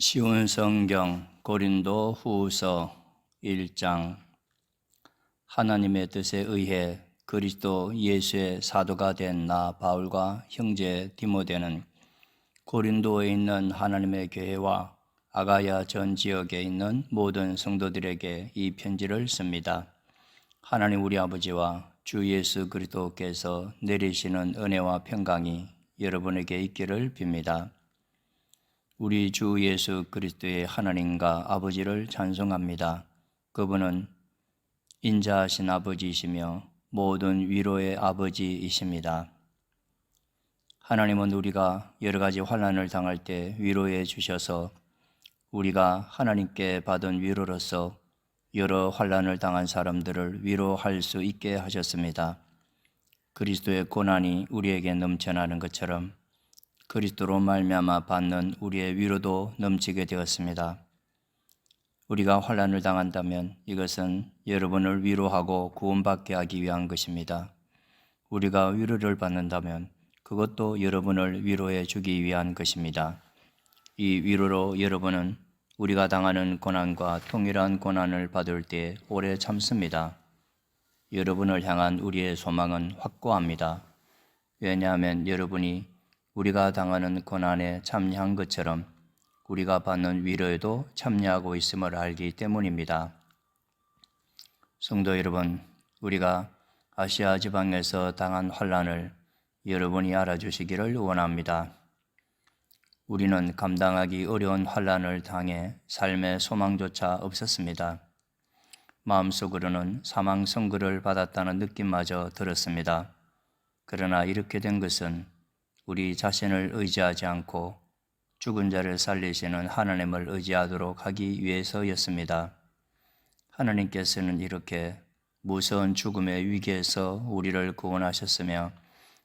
쉬운 성경 고린도 후서 1장. 하나님의 뜻에 의해 그리스도 예수의 사도가 된 나 바울과 형제 디모데는 고린도에 있는 하나님의 교회와 아가야 전 지역에 있는 모든 성도들에게 이 편지를 씁니다. 하나님 우리 아버지와 주 예수 그리스도께서 내리시는 은혜와 평강이 여러분에게 있기를 빕니다. 우리 주 예수 그리스도의 하나님과 아버지를 찬송합니다. 그분은 인자하신 아버지이시며 모든 위로의 아버지이십니다. 하나님은 우리가 여러 가지 환난을 당할 때 위로해 주셔서 우리가 하나님께 받은 위로로서 여러 환난을 당한 사람들을 위로할 수 있게 하셨습니다. 그리스도의 고난이 우리에게 넘쳐나는 것처럼 그리스도로 말미암아 받는 우리의 위로도 넘치게 되었습니다. 우리가 환난을 당한다면 이것은 여러분을 위로하고 구원받게 하기 위한 것입니다. 우리가 위로를 받는다면 그것도 여러분을 위로해 주기 위한 것입니다. 이 위로로 여러분은 우리가 당하는 고난과 동일한 고난을 받을 때 오래 참습니다. 여러분을 향한 우리의 소망은 확고합니다. 왜냐하면 여러분이 우리가 당하는 고난에 참여한 것처럼 우리가 받는 위로에도 참여하고 있음을 알기 때문입니다. 성도 여러분, 우리가 아시아 지방에서 당한 환난을 여러분이 알아주시기를 원합니다. 우리는 감당하기 어려운 환난을 당해 삶의 소망조차 없었습니다. 마음속으로는 사망 선고를 받았다는 느낌마저 들었습니다. 그러나 이렇게 된 것은 우리 자신을 의지하지 않고 죽은 자를 살리시는 하나님을 의지하도록 하기 위해서였습니다. 하나님께서는 이렇게 무서운 죽음의 위기에서 우리를 구원하셨으며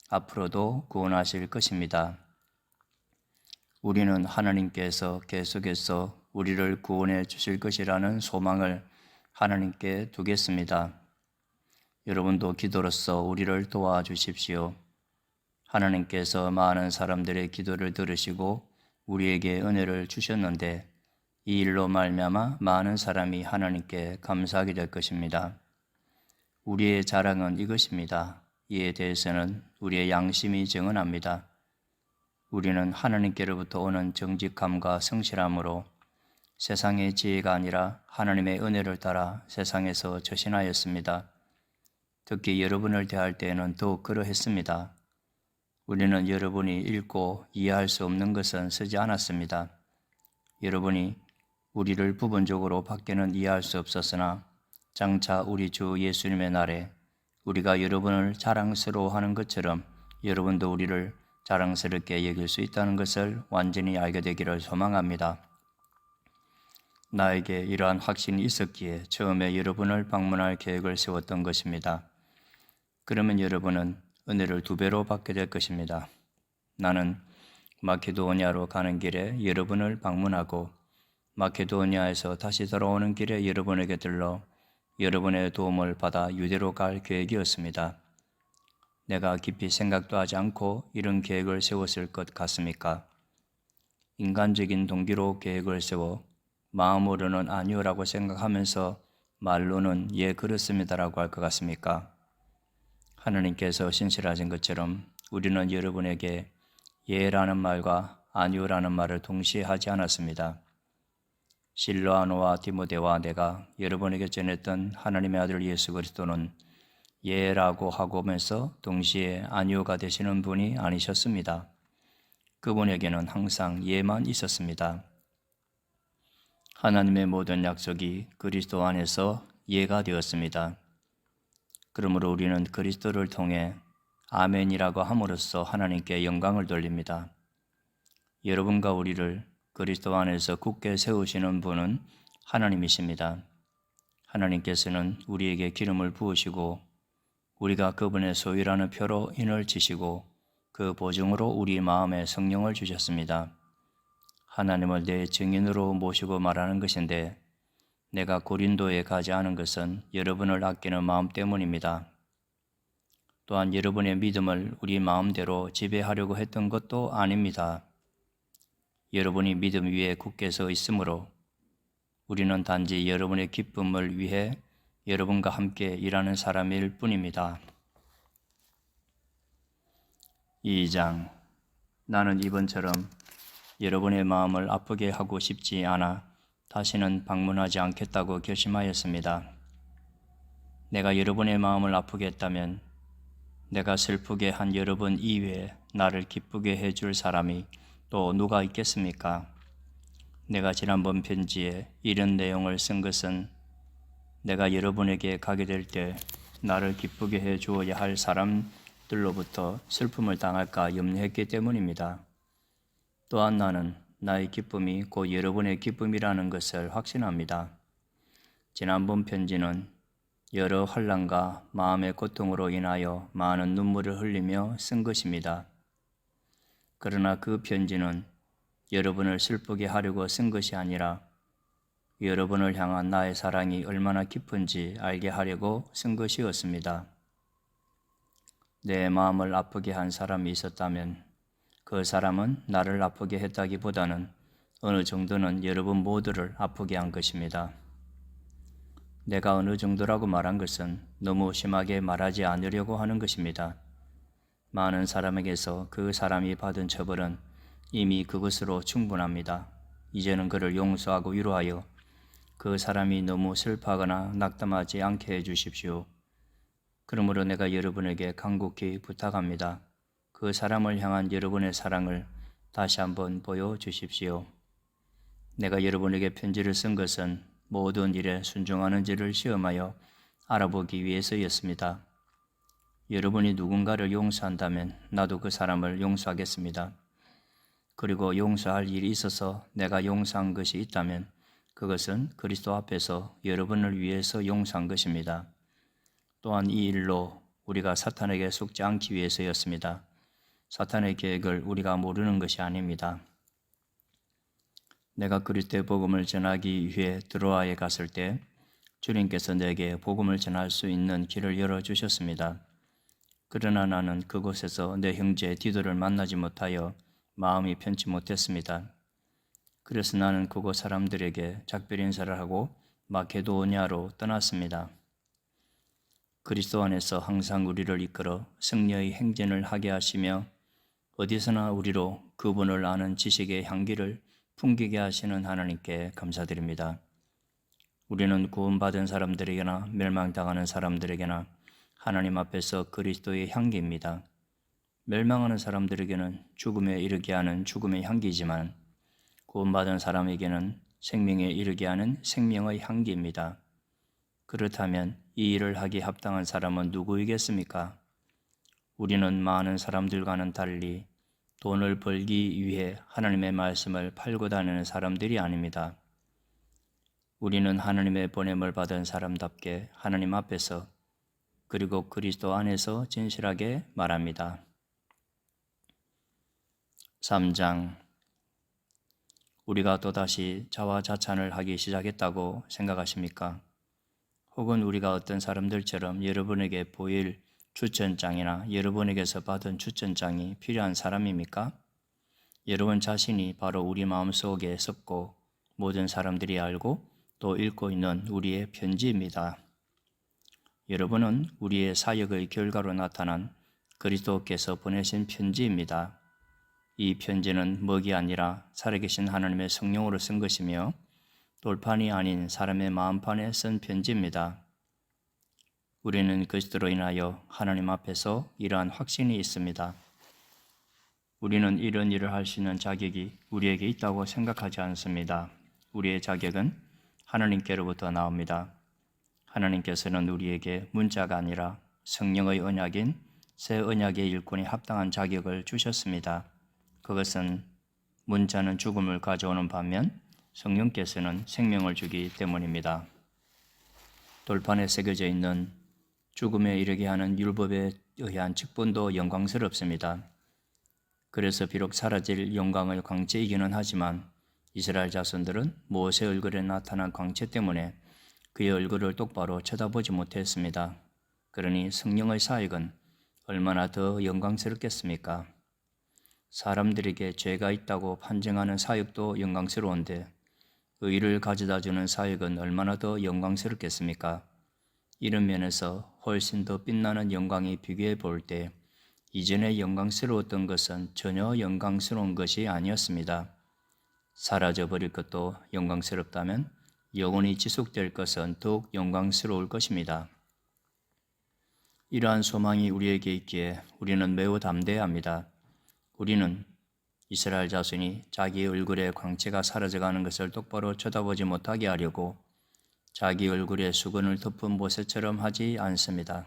앞으로도 구원하실 것입니다. 우리는 하나님께서 계속해서 우리를 구원해 주실 것이라는 소망을 하나님께 두겠습니다. 여러분도 기도로서 우리를 도와주십시오. 하나님께서 많은 사람들의 기도를 들으시고 우리에게 은혜를 주셨는데 이 일로 말미암아 많은 사람이 하나님께 감사하게 될 것입니다. 우리의 자랑은 이것입니다. 이에 대해서는 우리의 양심이 증언합니다. 우리는 하나님께로부터 오는 정직함과 성실함으로 세상의 지혜가 아니라 하나님의 은혜를 따라 세상에서 저신하였습니다. 특히 여러분을 대할 때에는 더욱 그러했습니다. 우리는 여러분이 읽고 이해할 수 없는 것은 쓰지 않았습니다. 여러분이 우리를 부분적으로 밖에는 이해할 수 없었으나 장차 우리 주 예수님의 날에 우리가 여러분을 자랑스러워하는 것처럼 여러분도 우리를 자랑스럽게 여길 수 있다는 것을 완전히 알게 되기를 소망합니다. 나에게 이러한 확신이 있었기에 처음에 여러분을 방문할 계획을 세웠던 것입니다. 그러면 여러분은 은혜를 2배로 받게 될 것입니다. 나는 마케도니아로 가는 길에 여러분을 방문하고 마케도니아에서 다시 돌아오는 길에 여러분에게 들러 여러분의 도움을 받아 유대로 갈 계획이었습니다. 내가 깊이 생각도 하지 않고 이런 계획을 세웠을 것 같습니까? 인간적인 동기로 계획을 세워 마음으로는 아니오라고 생각하면서 말로는 예 그렇습니다라고 할 것 같습니까? 하나님께서 신실하신 것처럼 우리는 여러분에게 예라는 말과 아니오라는 말을 동시에 하지 않았습니다. 실로아노와 디모데와 내가 여러분에게 전했던 하나님의 아들 예수 그리스도는 예라고 하고면서 동시에 아니오가 되시는 분이 아니셨습니다. 그분에게는 항상 예만 있었습니다. 하나님의 모든 약속이 그리스도 안에서 예가 되었습니다. 그러므로 우리는 그리스도를 통해 아멘이라고 함으로써 하나님께 영광을 돌립니다. 여러분과 우리를 그리스도 안에서 굳게 세우시는 분은 하나님이십니다. 하나님께서는 우리에게 기름을 부으시고 우리가 그분의 소유라는 표로 인을 치시고 그 보증으로 우리 마음에 성령을 주셨습니다. 하나님을 내 증인으로 모시고 말하는 것인데 내가 고린도에 가지 않은 것은 여러분을 아끼는 마음 때문입니다. 또한 여러분의 믿음을 우리 마음대로 지배하려고 했던 것도 아닙니다. 여러분이 믿음 위에 굳게 서 있으므로 우리는 단지 여러분의 기쁨을 위해 여러분과 함께 일하는 사람일 뿐입니다. 2장. 나는 이번처럼 여러분의 마음을 아프게 하고 싶지 않아 다시는 방문하지 않겠다고 결심하였습니다. 내가 여러분의 마음을 아프게 했다면 내가 슬프게 한 여러분 이외에 나를 기쁘게 해줄 사람이 또 누가 있겠습니까? 내가 지난번 편지에 이런 내용을 쓴 것은 내가 여러분에게 가게 될 때 나를 기쁘게 해 주어야 할 사람들로부터 슬픔을 당할까 염려했기 때문입니다. 또한 나는 나의 기쁨이 곧 여러분의 기쁨이라는 것을 확신합니다. 지난번 편지는 여러 환난과 마음의 고통으로 인하여 많은 눈물을 흘리며 쓴 것입니다. 그러나 그 편지는 여러분을 슬프게 하려고 쓴 것이 아니라 여러분을 향한 나의 사랑이 얼마나 깊은지 알게 하려고 쓴 것이었습니다. 내 마음을 아프게 한 사람이 있었다면 그 사람은 나를 아프게 했다기보다는 어느 정도는 여러분 모두를 아프게 한 것입니다. 내가 어느 정도라고 말한 것은 너무 심하게 말하지 않으려고 하는 것입니다. 많은 사람에게서 그 사람이 받은 처벌은 이미 그것으로 충분합니다. 이제는 그를 용서하고 위로하여 그 사람이 너무 슬퍼하거나 낙담하지 않게 해주십시오. 그러므로 내가 여러분에게 간곡히 부탁합니다. 그 사람을 향한 여러분의 사랑을 다시 한번 보여주십시오. 내가 여러분에게 편지를 쓴 것은 모든 일에 순종하는지를 시험하여 알아보기 위해서였습니다. 여러분이 누군가를 용서한다면 나도 그 사람을 용서하겠습니다. 그리고 용서할 일이 있어서 내가 용서한 것이 있다면 그것은 그리스도 앞에서 여러분을 위해서 용서한 것입니다. 또한 이 일로 우리가 사탄에게 속지 않기 위해서였습니다. 사탄의 계획을 우리가 모르는 것이 아닙니다. 내가 그리스도의 복음을 전하기 위해 드로아에 갔을 때 주님께서 내게 복음을 전할 수 있는 길을 열어주셨습니다. 그러나 나는 그곳에서 내 형제 디도를 만나지 못하여 마음이 편치 못했습니다. 그래서 나는 그곳 사람들에게 작별 인사를 하고 마케도니아로 떠났습니다. 그리스도 안에서 항상 우리를 이끌어 승리의 행진을 하게 하시며 어디서나 우리로 그분을 아는 지식의 향기를 풍기게 하시는 하나님께 감사드립니다. 우리는 구원받은 사람들에게나 멸망당하는 사람들에게나 하나님 앞에서 그리스도의 향기입니다. 멸망하는 사람들에게는 죽음에 이르게 하는 죽음의 향기이지만 구원받은 사람에게는 생명에 이르게 하는 생명의 향기입니다. 그렇다면 이 일을 하기에 합당한 사람은 누구이겠습니까? 우리는 많은 사람들과는 달리 돈을 벌기 위해 하나님의 말씀을 팔고 다니는 사람들이 아닙니다. 우리는 하나님의 보냄을 받은 사람답게 하나님 앞에서 그리고 그리스도 안에서 진실하게 말합니다. 3장. 우리가 또다시 자화자찬을 하기 시작했다고 생각하십니까? 혹은 우리가 어떤 사람들처럼 여러분에게 보일 추천장이나 여러분에게서 받은 추천장이 필요한 사람입니까? 여러분 자신이 바로 우리 마음속에 썩고 모든 사람들이 알고 또 읽고 있는 우리의 편지입니다. 여러분은 우리의 사역의 결과로 나타난 그리스도께서 보내신 편지입니다. 이 편지는 먹이 아니라 살아계신 하나님의 성령으로 쓴 것이며 돌판이 아닌 사람의 마음판에 쓴 편지입니다. 우리는 그리스도로 인하여 하나님 앞에서 이러한 확신이 있습니다. 우리는 이런 일을 할 수 있는 자격이 우리에게 있다고 생각하지 않습니다. 우리의 자격은 하나님께로부터 나옵니다. 하나님께서는 우리에게 문자가 아니라 성령의 언약인 새 언약의 일꾼이 합당한 자격을 주셨습니다. 그것은 문자는 죽음을 가져오는 반면 성령께서는 생명을 주기 때문입니다. 돌판에 새겨져 있는 죽음에 이르게 하는 율법에 의한 직분도 영광스럽습니다. 그래서 비록 사라질 영광의 광채이기는 하지만 이스라엘 자손들은 모세 얼굴에 나타난 광채 때문에 그의 얼굴을 똑바로 쳐다보지 못했습니다. 그러니 성령의 사역은 얼마나 더 영광스럽겠습니까? 사람들에게 죄가 있다고 판정하는 사역도 영광스러운데 의를 가져다주는 사역은 얼마나 더 영광스럽겠습니까? 이런 면에서 훨씬 더 빛나는 영광이 비교해 볼 때 이전에 영광스러웠던 것은 전혀 영광스러운 것이 아니었습니다. 사라져버릴 것도 영광스럽다면 영원히 지속될 것은 더욱 영광스러울 것입니다. 이러한 소망이 우리에게 있기에 우리는 매우 담대해야 합니다. 우리는 이스라엘 자손이 자기 얼굴의 광채가 사라져가는 것을 똑바로 쳐다보지 못하게 하려고 자기 얼굴에 수건을 덮은 모세처럼 하지 않습니다.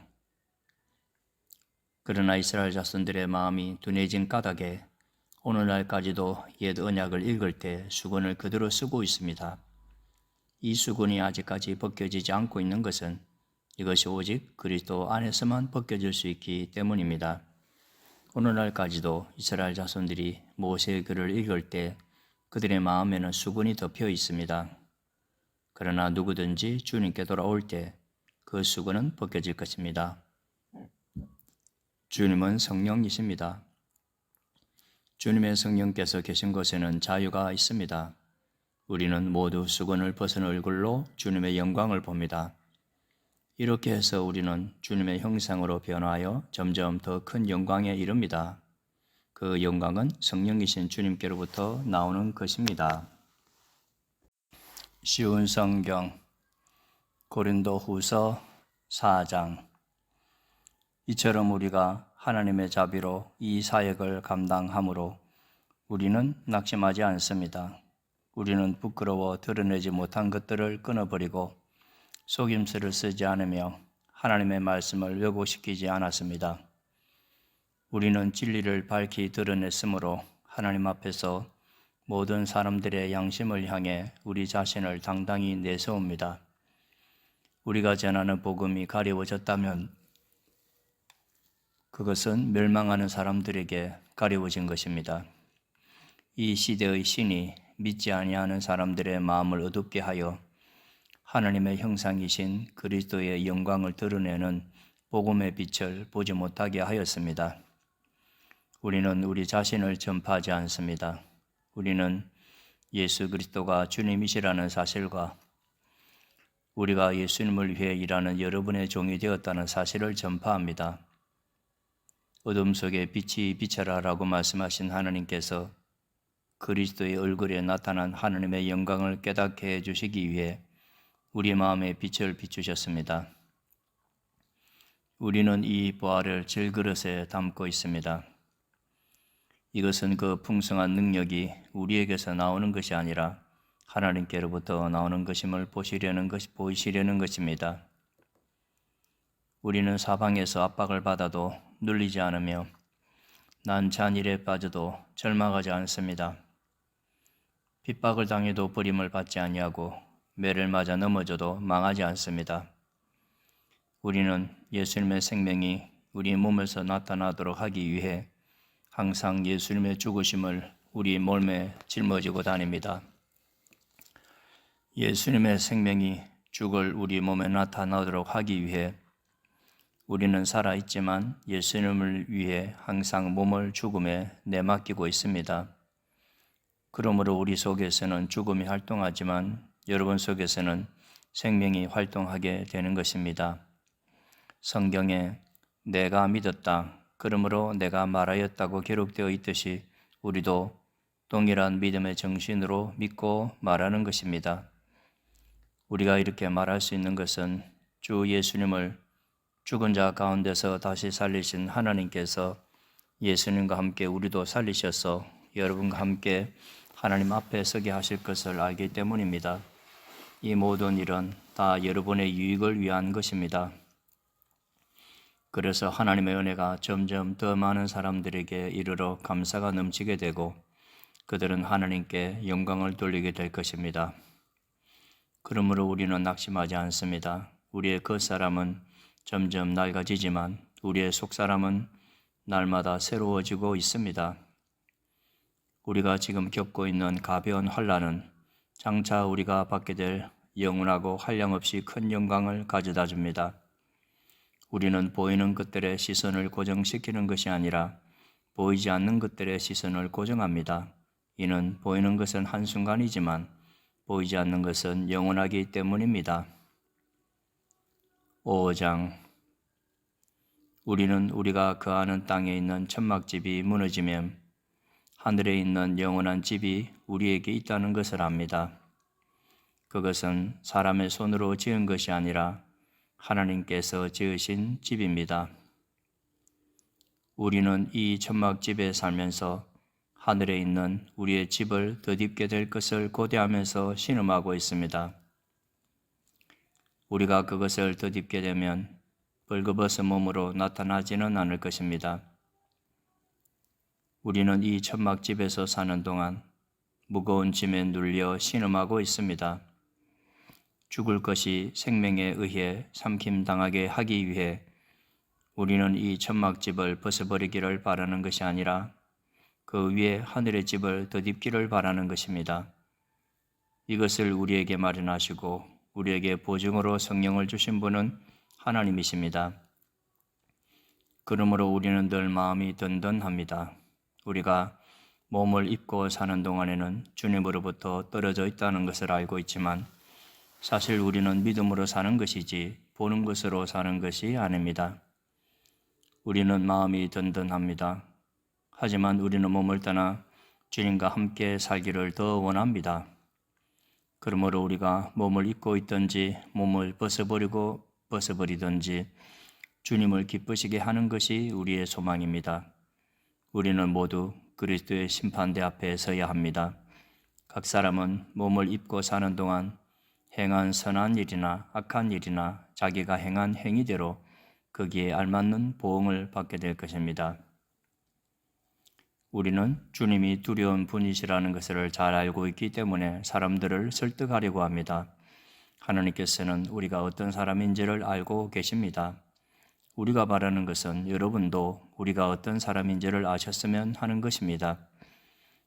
그러나 이스라엘 자손들의 마음이 둔해진 까닭에 오늘날까지도 옛 언약을 읽을 때 수건을 그대로 쓰고 있습니다. 이 수건이 아직까지 벗겨지지 않고 있는 것은 이것이 오직 그리스도 안에서만 벗겨질 수 있기 때문입니다. 오늘날까지도 이스라엘 자손들이 모세의 글을 읽을 때 그들의 마음에는 수건이 덮여 있습니다. 그러나 누구든지 주님께 돌아올 때 그 수건은 벗겨질 것입니다. 주님은 성령이십니다. 주님의 성령께서 계신 곳에는 자유가 있습니다. 우리는 모두 수건을 벗은 얼굴로 주님의 영광을 봅니다. 이렇게 해서 우리는 주님의 형상으로 변화하여 점점 더 큰 영광에 이릅니다. 그 영광은 성령이신 주님께로부터 나오는 것입니다. 쉬운 성경 고린도후서 4장. 이처럼 우리가 하나님의 자비로 이 사역을 감당함으로 우리는 낙심하지 않습니다. 우리는 부끄러워 드러내지 못한 것들을 끊어버리고 속임수를 쓰지 않으며 하나님의 말씀을 왜곡시키지 않았습니다. 우리는 진리를 밝히 드러냈으므로 하나님 앞에서 모든 사람들의 양심을 향해 우리 자신을 당당히 내세웁니다. 우리가 전하는 복음이 가리워졌다면 그것은 멸망하는 사람들에게 가리워진 것입니다. 이 시대의 신이 믿지 아니하는 사람들의 마음을 어둡게 하여 하나님의 형상이신 그리스도의 영광을 드러내는 복음의 빛을 보지 못하게 하였습니다. 우리는 우리 자신을 전파하지 않습니다. 우리는 예수 그리스도가 주님이시라는 사실과 우리가 예수님을 위해 일하는 여러분의 종이 되었다는 사실을 전파합니다. 어둠 속에 빛이 비쳐라라고 말씀하신 하나님께서 그리스도의 얼굴에 나타난 하나님의 영광을 깨닫게 해주시기 위해 우리 마음에 빛을 비추셨습니다. 우리는 이 보화를 질그릇에 담고 있습니다. 이것은 그 풍성한 능력이 우리에게서 나오는 것이 아니라 하나님께로부터 나오는 것임을 보이시려는 것입니다. 우리는 사방에서 압박을 받아도 눌리지 않으며 난잔일에 빠져도 절망하지 않습니다. 핍박을 당해도 버림을 받지 아니하고 매를 맞아 넘어져도 망하지 않습니다. 우리는 예수님의 생명이 우리 몸에서 나타나도록 하기 위해 항상 예수님의 죽으심을 우리 몸에 짊어지고 다닙니다. 예수님의 생명이 죽을 우리 몸에 나타나도록 하기 위해 우리는 살아있지만 예수님을 위해 항상 몸을 죽음에 내맡기고 있습니다. 그러므로 우리 속에서는 죽음이 활동하지만 여러분 속에서는 생명이 활동하게 되는 것입니다. 성경에 내가 믿었다, 그러므로 내가 말하였다고 기록되어 있듯이 우리도 동일한 믿음의 정신으로 믿고 말하는 것입니다. 우리가 이렇게 말할 수 있는 것은 주 예수님을 죽은 자 가운데서 다시 살리신 하나님께서 예수님과 함께 우리도 살리셔서 여러분과 함께 하나님 앞에 서게 하실 것을 알기 때문입니다. 이 모든 일은 다 여러분의 유익을 위한 것입니다. 그래서 하나님의 은혜가 점점 더 많은 사람들에게 이르러 감사가 넘치게 되고 그들은 하나님께 영광을 돌리게 될 것입니다. 그러므로 우리는 낙심하지 않습니다. 우리의 겉사람은 점점 낡아지지만 우리의 속사람은 날마다 새로워지고 있습니다. 우리가 지금 겪고 있는 가벼운 환난은 장차 우리가 받게 될 영원하고 한량없이 큰 영광을 가져다 줍니다. 우리는 보이는 것들의 시선을 고정시키는 것이 아니라 보이지 않는 것들의 시선을 고정합니다. 이는 보이는 것은 한순간이지만 보이지 않는 것은 영원하기 때문입니다. 5장. 우리는 우리가 거하는 땅에 있는 천막집이 무너지면 하늘에 있는 영원한 집이 우리에게 있다는 것을 압니다. 그것은 사람의 손으로 지은 것이 아니라 하나님께서 지으신 집입니다. 우리는 이 천막집에 살면서 하늘에 있는 우리의 집을 덧입게 될 것을 고대하면서 신음하고 있습니다. 우리가 그것을 덧입게 되면 벌거벗은 몸으로 나타나지는 않을 것입니다. 우리는 이 천막집에서 사는 동안 무거운 짐에 눌려 신음하고 있습니다. 죽을 것이 생명에 의해 삼킴당하게 하기 위해 우리는 이 천막집을 벗어버리기를 바라는 것이 아니라 그 위에 하늘의 집을 덧입기를 바라는 것입니다. 이것을 우리에게 마련하시고 우리에게 보증으로 성령을 주신 분은 하나님이십니다. 그러므로 우리는 늘 마음이 든든합니다. 우리가 몸을 입고 사는 동안에는 주님으로부터 떨어져 있다는 것을 알고 있지만 사실 우리는 믿음으로 사는 것이지 보는 것으로 사는 것이 아닙니다. 우리는 마음이 든든합니다. 하지만 우리는 몸을 떠나 주님과 함께 살기를 더 원합니다. 그러므로 우리가 몸을 입고 있든지 몸을 벗어버리든지 주님을 기쁘시게 하는 것이 우리의 소망입니다. 우리는 모두 그리스도의 심판대 앞에 서야 합니다. 각 사람은 몸을 입고 사는 동안 행한 선한 일이나 악한 일이나 자기가 행한 행위대로 거기에 알맞는 보응을 받게 될 것입니다. 우리는 주님이 두려운 분이시라는 것을 잘 알고 있기 때문에 사람들을 설득하려고 합니다. 하나님께서는 우리가 어떤 사람인지를 알고 계십니다. 우리가 바라는 것은 여러분도 우리가 어떤 사람인지를 아셨으면 하는 것입니다.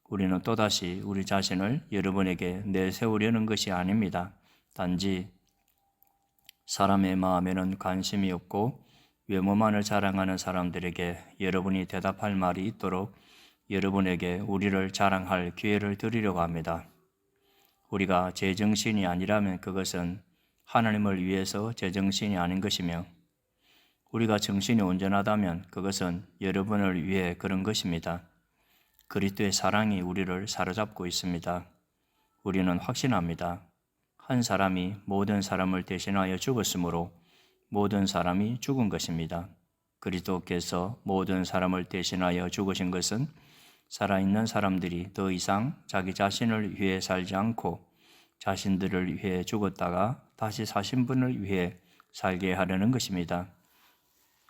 우리는 또다시 우리 자신을 여러분에게 내세우려는 것이 아닙니다. 단지 사람의 마음에는 관심이 없고 외모만을 자랑하는 사람들에게 여러분이 대답할 말이 있도록 여러분에게 우리를 자랑할 기회를 드리려고 합니다. 우리가 제정신이 아니라면 그것은 하나님을 위해서 제정신이 아닌 것이며 우리가 정신이 온전하다면 그것은 여러분을 위해 그런 것입니다. 그리스도의 사랑이 우리를 사로잡고 있습니다. 우리는 확신합니다. 한 사람이 모든 사람을 대신하여 죽었으므로 모든 사람이 죽은 것입니다. 그리스도께서 모든 사람을 대신하여 죽으신 것은 살아있는 사람들이 더 이상 자기 자신을 위해 살지 않고 자신들을 위해 죽었다가 다시 사신 분을 위해 살게 하려는 것입니다.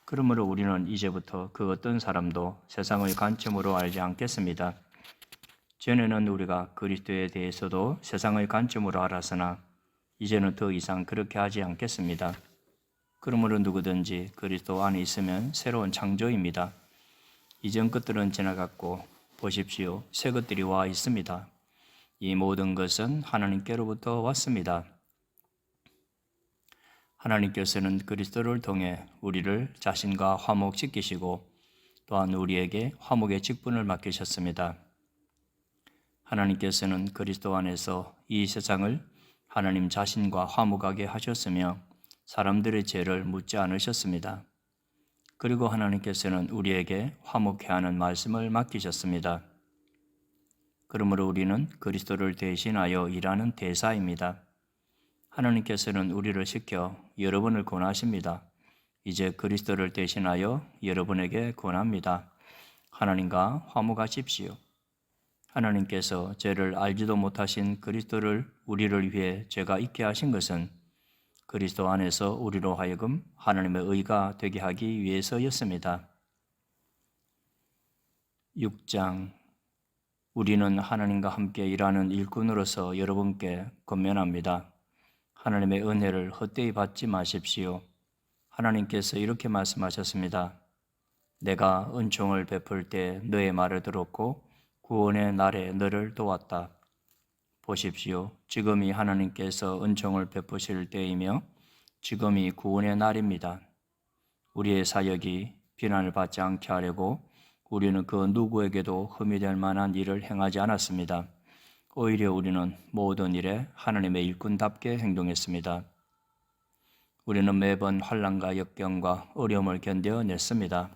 그러므로 우리는 이제부터 그 어떤 사람도 세상의 관점으로 알지 않겠습니다. 전에는 우리가 그리스도에 대해서도 세상의 관점으로 알았으나 이제는 더 이상 그렇게 하지 않겠습니다. 그러므로 누구든지 그리스도 안에 있으면 새로운 창조입니다. 이전 것들은 지나갔고 보십시오. 새 것들이 와 있습니다. 이 모든 것은 하나님께로부터 왔습니다. 하나님께서는 그리스도를 통해 우리를 자신과 화목시키시고 또한 우리에게 화목의 직분을 맡기셨습니다. 하나님께서는 그리스도 안에서 이 세상을 하나님 자신과 화목하게 하셨으며 사람들의 죄를 묻지 않으셨습니다. 그리고 하나님께서는 우리에게 화목해 하는 말씀을 맡기셨습니다. 그러므로 우리는 그리스도를 대신하여 일하는 대사입니다. 하나님께서는 우리를 시켜 여러분을 권하십니다. 이제 그리스도를 대신하여 여러분에게 권합니다. 하나님과 화목하십시오. 하나님께서 죄를 알지도 못하신 그리스도를 우리를 위해 죄가 있게 하신 것은 그리스도 안에서 우리로 하여금 하나님의 의가 되게 하기 위해서였습니다. 6장. 우리는 하나님과 함께 일하는 일꾼으로서 여러분께 권면합니다. 하나님의 은혜를 헛되이 받지 마십시오. 하나님께서 이렇게 말씀하셨습니다. 내가 은총을 베풀 때 너의 말을 들었고 구원의 날에 너를 도왔다. 보십시오. 지금이 하나님께서 은총을 베푸실 때이며 지금이 구원의 날입니다. 우리의 사역이 비난을 받지 않게 하려고 우리는 그 누구에게도 흠이 될 만한 일을 행하지 않았습니다. 오히려 우리는 모든 일에 하나님의 일꾼답게 행동했습니다. 우리는 매번 환난과 역경과 어려움을 견뎌냈습니다.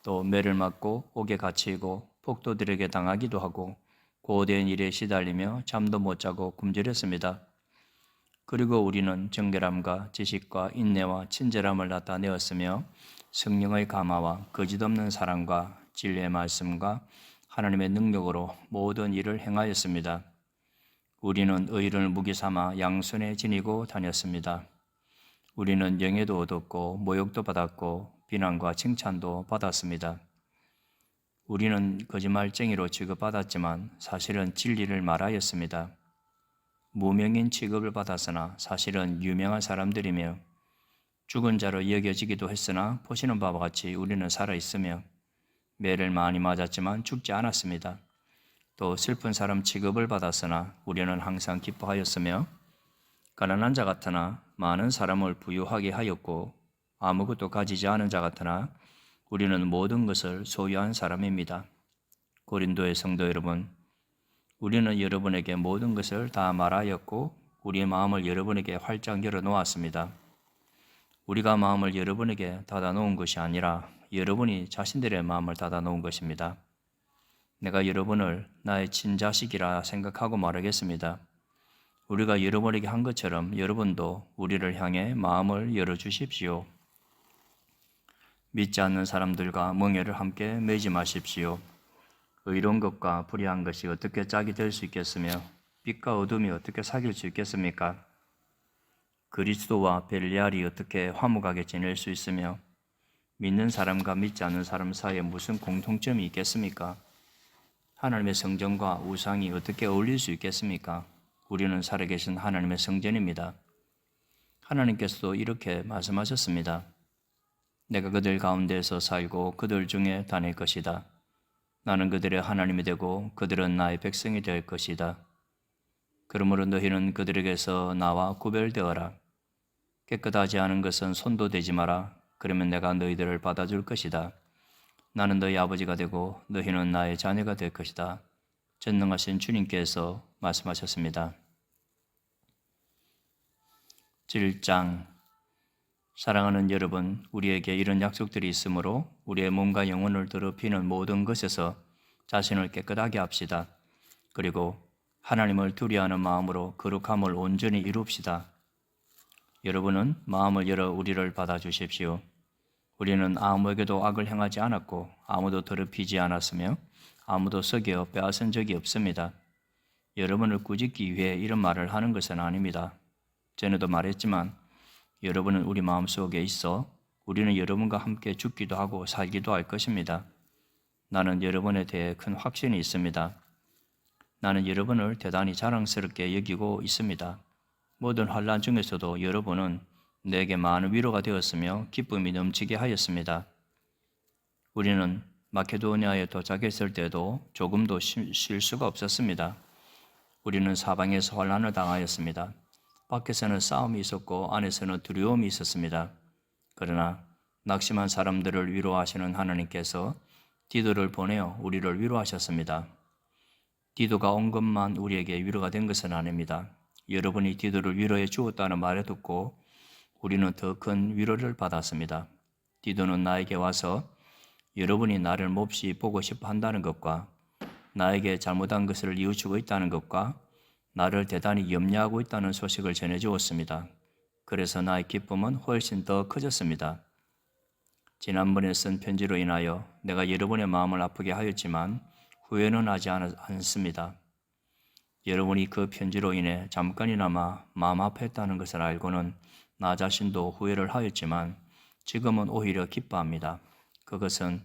또 매를 맞고 옥에 갇히고 폭도들에게 당하기도 하고 고된 일에 시달리며 잠도 못 자고 굶주렸습니다. 그리고 우리는 정결함과 지식과 인내와 친절함을 나타내었으며 성령의 감화와 거짓없는 사랑과 진리의 말씀과 하나님의 능력으로 모든 일을 행하였습니다. 우리는 의를 무기 삼아 양손에 지니고 다녔습니다. 우리는 영예도 얻었고 모욕도 받았고 비난과 칭찬도 받았습니다. 우리는 거짓말쟁이로 취급받았지만 사실은 진리를 말하였습니다. 무명인 취급을 받았으나 사실은 유명한 사람들이며 죽은 자로 여겨지기도 했으나 보시는 바와 같이 우리는 살아있으며 매를 많이 맞았지만 죽지 않았습니다. 또 슬픈 사람 취급을 받았으나 우리는 항상 기뻐하였으며 가난한 자 같으나 많은 사람을 부유하게 하였고 아무것도 가지지 않은 자 같으나 우리는 모든 것을 소유한 사람입니다. 고린도의 성도 여러분, 우리는 여러분에게 모든 것을 다 말하였고 우리의 마음을 여러분에게 활짝 열어놓았습니다. 우리가 마음을 여러분에게 닫아놓은 것이 아니라 여러분이 자신들의 마음을 닫아놓은 것입니다. 내가 여러분을 나의 친자식이라 생각하고 말하겠습니다. 우리가 여러분에게 한 것처럼 여러분도 우리를 향해 마음을 열어주십시오. 믿지 않는 사람들과 멍에를 함께 매지 마십시오. 의로운 것과 불의한 것이 어떻게 짝이 될 수 있겠으며 빛과 어둠이 어떻게 사귈 수 있겠습니까? 그리스도와 벨리알이 어떻게 화목하게 지낼 수 있으며 믿는 사람과 믿지 않는 사람 사이에 무슨 공통점이 있겠습니까? 하나님의 성전과 우상이 어떻게 어울릴 수 있겠습니까? 우리는 살아계신 하나님의 성전입니다. 하나님께서도 이렇게 말씀하셨습니다. 내가 그들 가운데서 살고 그들 중에 다닐 것이다. 나는 그들의 하나님이 되고 그들은 나의 백성이 될 것이다. 그러므로 너희는 그들에게서 나와 구별되어라. 깨끗하지 않은 것은 손도 대지 마라. 그러면 내가 너희들을 받아줄 것이다. 나는 너희 아버지가 되고 너희는 나의 자녀가 될 것이다. 전능하신 주님께서 말씀하셨습니다. 7장. 사랑하는 여러분, 우리에게 이런 약속들이 있으므로 우리의 몸과 영혼을 더럽히는 모든 것에서 자신을 깨끗하게 합시다. 그리고 하나님을 두려워하는 마음으로 거룩함을 온전히 이룹시다. 여러분은 마음을 열어 우리를 받아주십시오. 우리는 아무에게도 악을 행하지 않았고 아무도 더럽히지 않았으며 아무도 속여 빼앗은 적이 없습니다. 여러분을 꾸짖기 위해 이런 말을 하는 것은 아닙니다. 전에도 말했지만 여러분은 우리 마음속에 있어 우리는 여러분과 함께 죽기도 하고 살기도 할 것입니다. 나는 여러분에 대해 큰 확신이 있습니다. 나는 여러분을 대단히 자랑스럽게 여기고 있습니다. 모든 환난 중에서도 여러분은 내게 많은 위로가 되었으며 기쁨이 넘치게 하였습니다. 우리는 마케도니아에 도착했을 때도 조금도 쉴 수가 없었습니다. 우리는 사방에서 환난을 당하였습니다. 밖에서는 싸움이 있었고 안에서는 두려움이 있었습니다. 그러나 낙심한 사람들을 위로하시는 하나님께서 디도를 보내어 우리를 위로하셨습니다. 디도가 온 것만 우리에게 위로가 된 것은 아닙니다. 여러분이 디도를 위로해 주었다는 말을 듣고 우리는 더 큰 위로를 받았습니다. 디도는 나에게 와서 여러분이 나를 몹시 보고 싶어 한다는 것과 나에게 잘못한 것을 뉘우치고 있다는 것과 나를 대단히 염려하고 있다는 소식을 전해주었습니다. 그래서 나의 기쁨은 훨씬 더 커졌습니다. 지난번에 쓴 편지로 인하여 내가 여러분의 마음을 아프게 하였지만 후회는 하지 않습니다. 여러분이 그 편지로 인해 잠깐이나마 마음 아파했다는 것을 알고는 나 자신도 후회를 하였지만 지금은 오히려 기뻐합니다. 그것은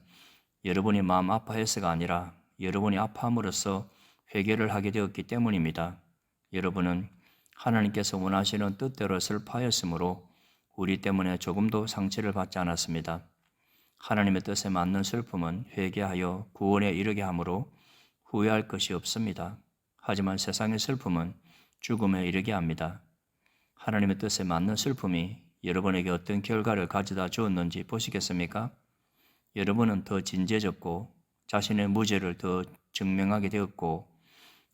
여러분이 마음 아파해서가 아니라 여러분이 아파함으로써 회개를 하게 되었기 때문입니다. 여러분은 하나님께서 원하시는 뜻대로 슬퍼하였으므로 우리 때문에 조금도 상처를 받지 않았습니다. 하나님의 뜻에 맞는 슬픔은 회개하여 구원에 이르게 하므로 후회할 것이 없습니다. 하지만 세상의 슬픔은 죽음에 이르게 합니다. 하나님의 뜻에 맞는 슬픔이 여러분에게 어떤 결과를 가져다 주었는지 보시겠습니까? 여러분은 더 진지해졌고 자신의 무죄를 더 증명하게 되었고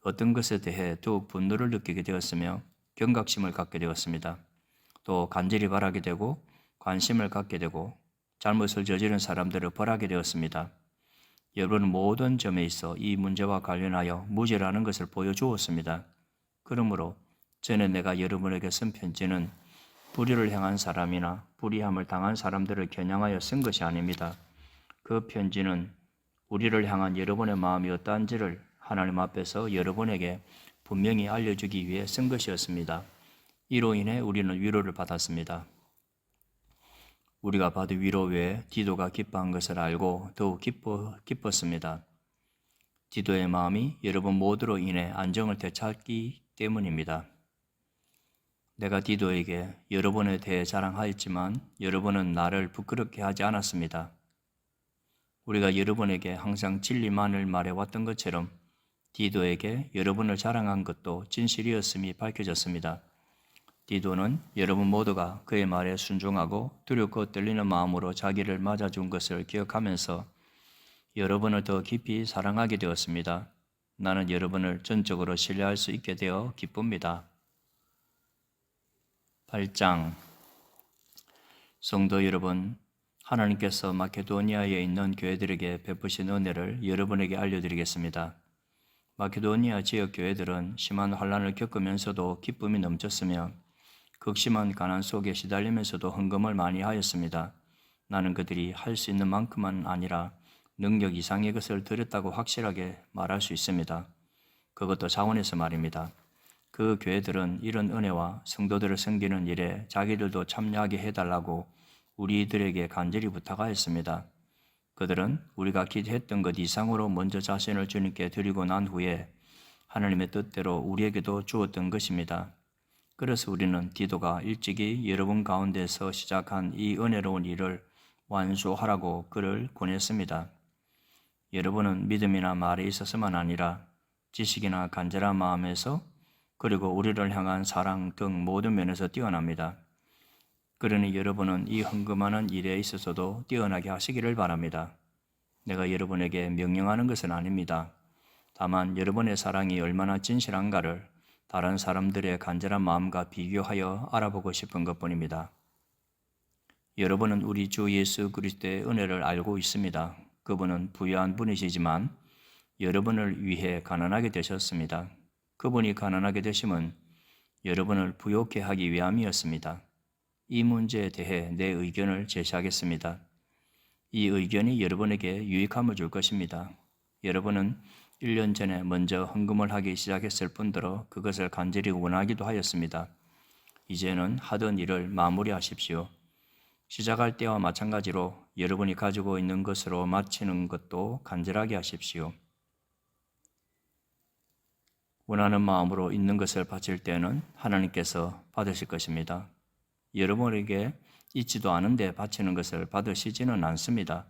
어떤 것에 대해 더욱 분노를 느끼게 되었으며 경각심을 갖게 되었습니다. 또 간절히 바라게 되고 관심을 갖게 되고 잘못을 저지른 사람들을 벌하게 되었습니다. 여러분은 모든 점에 있어 이 문제와 관련하여 무죄라는 것을 보여주었습니다. 그러므로 전에 내가 여러분에게 쓴 편지는 불의를 행한 사람이나 불의함을 당한 사람들을 겨냥하여 쓴 것이 아닙니다. 그 편지는 우리를 향한 여러분의 마음이 어떠한지를 하나님 앞에서 여러분에게 분명히 알려주기 위해 쓴 것이었습니다. 이로 인해 우리는 위로를 받았습니다. 우리가 받은 위로 외에 디도가 기뻐한 것을 알고 더욱 기뻤습니다. 디도의 마음이 여러분 모두로 인해 안정을 되찾기 때문입니다. 내가 디도에게 여러분에 대해 자랑하였지만 여러분은 나를 부끄럽게 하지 않았습니다. 우리가 여러분에게 항상 진리만을 말해왔던 것처럼 디도에게 여러분을 자랑한 것도 진실이었음이 밝혀졌습니다. 디도는 여러분 모두가 그의 말에 순종하고 두렵고 떨리는 마음으로 자기를 맞아준 것을 기억하면서 여러분을 더 깊이 사랑하게 되었습니다. 나는 여러분을 전적으로 신뢰할 수 있게 되어 기쁩니다. 8장 성도 여러분, 하나님께서 마케도니아에 있는 교회들에게 베푸신 은혜를 여러분에게 알려드리겠습니다. 마케도니아 지역 교회들은 심한 환난을 겪으면서도 기쁨이 넘쳤으며 극심한 가난 속에 시달리면서도 헌금을 많이 하였습니다. 나는 그들이 할 수 있는 만큼만 아니라 능력 이상의 것을 드렸다고 확실하게 말할 수 있습니다. 그것도 자원에서 말입니다. 그 교회들은 이런 은혜와 성도들을 섬기는 일에 자기들도 참여하게 해달라고 우리들에게 간절히 부탁하였습니다. 그들은 우리가 기도했던 것 이상으로 먼저 자신을 주님께 드리고 난 후에 하나님의 뜻대로 우리에게도 주었던 것입니다. 그래서 우리는 디도가 일찍이 여러분 가운데서 시작한 이 은혜로운 일을 완수하라고 그를 권했습니다. 여러분은 믿음이나 말에 있어서만 아니라 지식이나 간절한 마음에서 그리고 우리를 향한 사랑 등 모든 면에서 뛰어납니다. 그러니 여러분은 이 헌금하는 일에 있어서도 뛰어나게 하시기를 바랍니다. 내가 여러분에게 명령하는 것은 아닙니다. 다만 여러분의 사랑이 얼마나 진실한가를 다른 사람들의 간절한 마음과 비교하여 알아보고 싶은 것뿐입니다. 여러분은 우리 주 예수 그리스도의 은혜를 알고 있습니다. 그분은 부유한 분이시지만 여러분을 위해 가난하게 되셨습니다. 그분이 가난하게 되심은 여러분을 부욕해 하기 위함이었습니다. 이 문제에 대해 내 의견을 제시하겠습니다. 이 의견이 여러분에게 유익함을 줄 것입니다. 여러분은 1년 전에 먼저 헌금을 하기 시작했을 뿐더러 그것을 간절히 원하기도 하였습니다. 이제는 하던 일을 마무리하십시오. 시작할 때와 마찬가지로 여러분이 가지고 있는 것으로 마치는 것도 간절하게 하십시오. 원하는 마음으로 있는 것을 바칠 때는 하나님께서 받으실 것입니다. 여러분에게 있지도 않은데 바치는 것을 받으시지는 않습니다.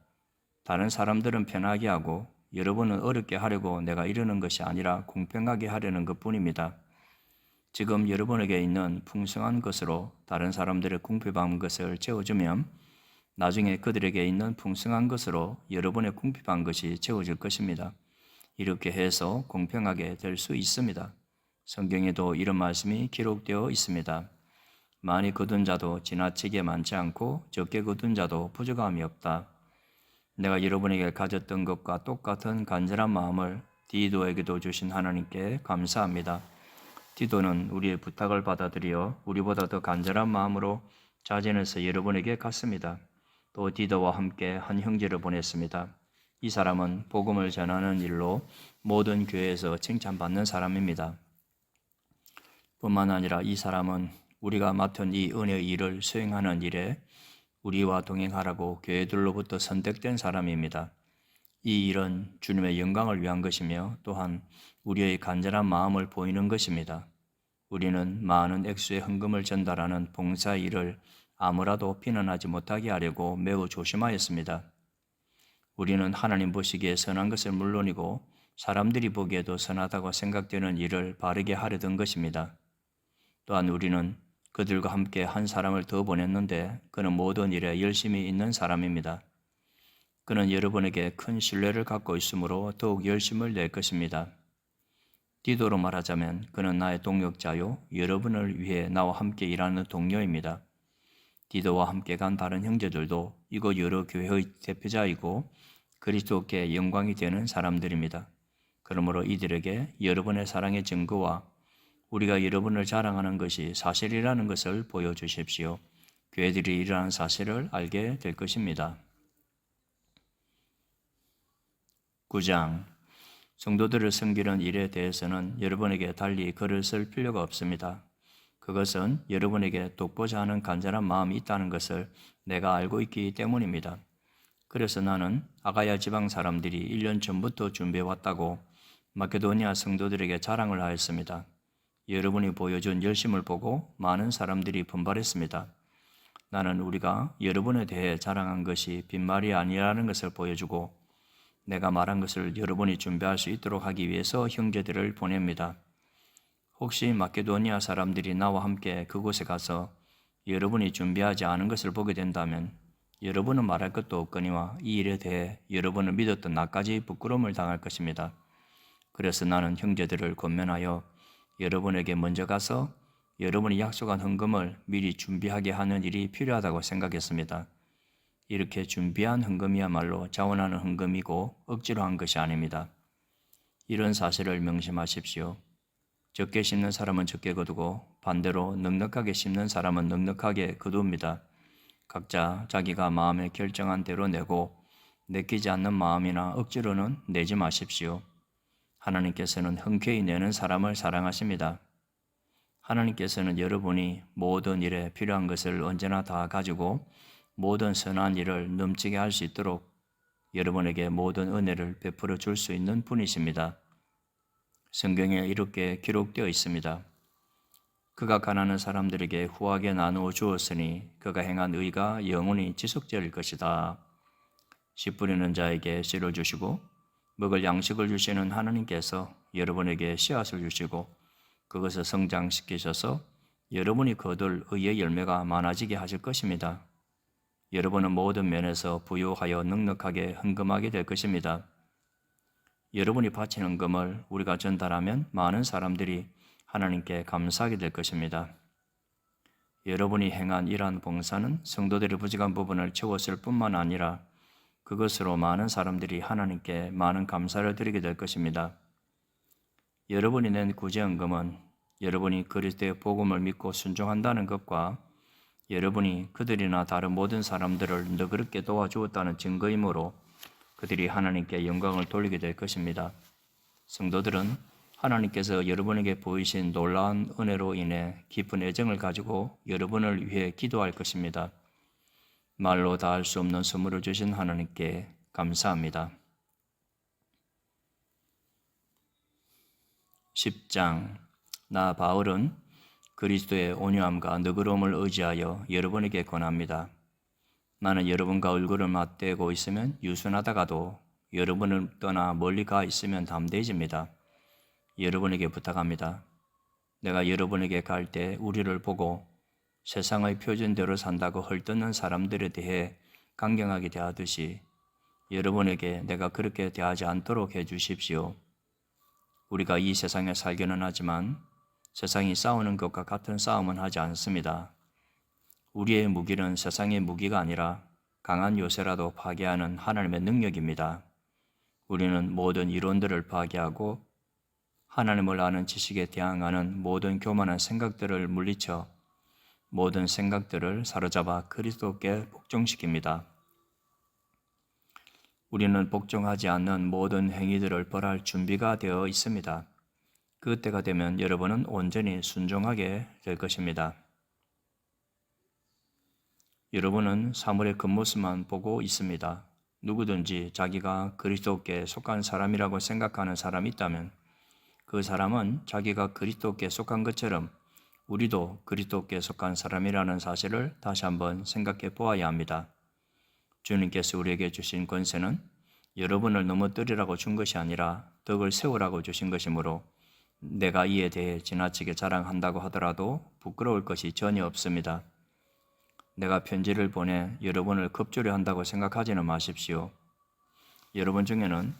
다른 사람들은 편하게 하고 여러분은 어렵게 하려고 내가 이러는 것이 아니라 공평하게 하려는 것뿐입니다. 지금 여러분에게 있는 풍성한 것으로 다른 사람들의 궁핍한 것을 채워주면 나중에 그들에게 있는 풍성한 것으로 여러분의 궁핍한 것이 채워질 것입니다. 이렇게 해서 공평하게 될 수 있습니다. 성경에도 이런 말씀이 기록되어 있습니다. 많이 거둔 자도 지나치게 많지 않고 적게 거둔 자도 부족함이 없다. 내가 여러분에게 가졌던 것과 똑같은 간절한 마음을 디도에게도 주신 하나님께 감사합니다. 디도는 우리의 부탁을 받아들여 우리보다 더 간절한 마음으로 자진해서 여러분에게 갔습니다. 또 디도와 함께 한 형제를 보냈습니다. 이 사람은 복음을 전하는 일로 모든 교회에서 칭찬받는 사람입니다. 뿐만 아니라 이 사람은 우리가 맡은 이 은혜의 일을 수행하는 일에 우리와 동행하라고 교회들로부터 선택된 사람입니다. 이 일은 주님의 영광을 위한 것이며 또한 우리의 간절한 마음을 보이는 것입니다. 우리는 많은 액수의 헌금을 전달하는 봉사 일을 아무라도 비난하지 못하게 하려고 매우 조심하였습니다. 우리는 하나님 보시기에 선한 것을 물론이고 사람들이 보기에도 선하다고 생각되는 일을 바르게 하려던 것입니다. 또한 우리는 그들과 함께 한 사람을 더 보냈는데 그는 모든 일에 열심히 있는 사람입니다. 그는 여러분에게 큰 신뢰를 갖고 있으므로 더욱 열심을 낼 것입니다. 디도로 말하자면 그는 나의 동역자요, 여러분을 위해 나와 함께 일하는 동료입니다. 디도와 함께 간 다른 형제들도 이곳 여러 교회의 대표자이고 그리스도께 영광이 되는 사람들입니다. 그러므로 이들에게 여러분의 사랑의 증거와 우리가 여러분을 자랑하는 것이 사실이라는 것을 보여주십시오. 교회들이 이러한 사실을 알게 될 것입니다. 9장 성도들을 섬기는 일에 대해서는 여러분에게 달리 글을 쓸 필요가 없습니다. 그것은 여러분에게 돕고자 하는 간절한 마음이 있다는 것을 내가 알고 있기 때문입니다. 그래서 나는 아가야 지방 사람들이 1년 전부터 준비해왔다고 마케도니아 성도들에게 자랑을 하였습니다. 여러분이 보여준 열심을 보고 많은 사람들이 분발했습니다. 나는 우리가 여러분에 대해 자랑한 것이 빈말이 아니라는 것을 보여주고 내가 말한 것을 여러분이 준비할 수 있도록 하기 위해서 형제들을 보냅니다. 혹시 마케도니아 사람들이 나와 함께 그곳에 가서 여러분이 준비하지 않은 것을 보게 된다면 여러분은 말할 것도 없거니와 이 일에 대해 여러분을 믿었던 나까지 부끄러움을 당할 것입니다. 그래서 나는 형제들을 권면하여 여러분에게 먼저 가서 여러분이 약속한 헌금을 미리 준비하게 하는 일이 필요하다고 생각했습니다. 이렇게 준비한 헌금이야말로 자원하는 헌금이고 억지로 한 것이 아닙니다. 이런 사실을 명심하십시오. 적게 심는 사람은 적게 거두고 반대로 넉넉하게 심는 사람은 넉넉하게 거두옵니다. 각자 자기가 마음에 결정한 대로 내고 내키지 않는 마음이나 억지로는 내지 마십시오. 하나님께서는 흔쾌히 내는 사람을 사랑하십니다. 하나님께서는 여러분이 모든 일에 필요한 것을 언제나 다 가지고 모든 선한 일을 넘치게 할 수 있도록 여러분에게 모든 은혜를 베풀어 줄 수 있는 분이십니다. 성경에 이렇게 기록되어 있습니다. 그가 가난한 사람들에게 후하게 나누어 주었으니 그가 행한 의가 영원히 지속될 것이다. 씨 뿌리는 자에게 씨를 주시고 먹을 양식을 주시는 하나님께서 여러분에게 씨앗을 주시고 그것을 성장시키셔서 여러분이 거둘 의의 열매가 많아지게 하실 것입니다. 여러분은 모든 면에서 부유하여 넉넉하게 헌금하게 될 것입니다. 여러분이 바친 헌금을 우리가 전달하면 많은 사람들이 하나님께 감사하게 될 것입니다. 여러분이 행한 이러한 봉사는 성도들의 부족한 부분을 채웠을 뿐만 아니라 그것으로 많은 사람들이 하나님께 많은 감사를 드리게 될 것입니다. 여러분이 낸 구제헌금은 여러분이 그리스도의 복음을 믿고 순종한다는 것과 여러분이 그들이나 다른 모든 사람들을 너그럽게 도와주었다는 증거이므로 그들이 하나님께 영광을 돌리게 될 것입니다. 성도들은 하나님께서 여러분에게 보이신 놀라운 은혜로 인해 깊은 애정을 가지고 여러분을 위해 기도할 것입니다. 말로 다 할 수 없는 선물을 주신 하나님께 감사합니다. 10장 나 바울은 그리스도의 온유함과 너그러움을 의지하여 여러분에게 권합니다. 나는 여러분과 얼굴을 맞대고 있으면 유순하다가도 여러분을 떠나 멀리 가 있으면 담대해집니다. 여러분에게 부탁합니다. 내가 여러분에게 갈 때 우리를 보고 세상의 표준대로 산다고 헐뜯는 사람들에 대해 강경하게 대하듯이 여러분에게 내가 그렇게 대하지 않도록 해 주십시오. 우리가 이 세상에 살기는 하지만 세상이 싸우는 것과 같은 싸움은 하지 않습니다. 우리의 무기는 세상의 무기가 아니라 강한 요새라도 파괴하는 하나님의 능력입니다. 우리는 모든 이론들을 파괴하고 하나님을 아는 지식에 대항하는 모든 교만한 생각들을 물리쳐 모든 생각들을 사로잡아 그리스도께 복종시킵니다. 우리는 복종하지 않는 모든 행위들을 벌할 준비가 되어 있습니다. 그때가 되면 여러분은 온전히 순종하게 될 것입니다. 여러분은 사물의 겉모습만 보고 있습니다. 누구든지 자기가 그리스도께 속한 사람이라고 생각하는 사람이 있다면 그 사람은 자기가 그리스도께 속한 것처럼 우리도 그리스도께 속한 사람이라는 사실을 다시 한번 생각해 보아야 합니다. 주님께서 우리에게 주신 권세는 여러분을 넘어뜨리라고 준 것이 아니라 덕을 세우라고 주신 것이므로 내가 이에 대해 지나치게 자랑한다고 하더라도 부끄러울 것이 전혀 없습니다. 내가 편지를 보내 여러분을 겁주려 한다고 생각하지는 마십시오. 여러분 중에는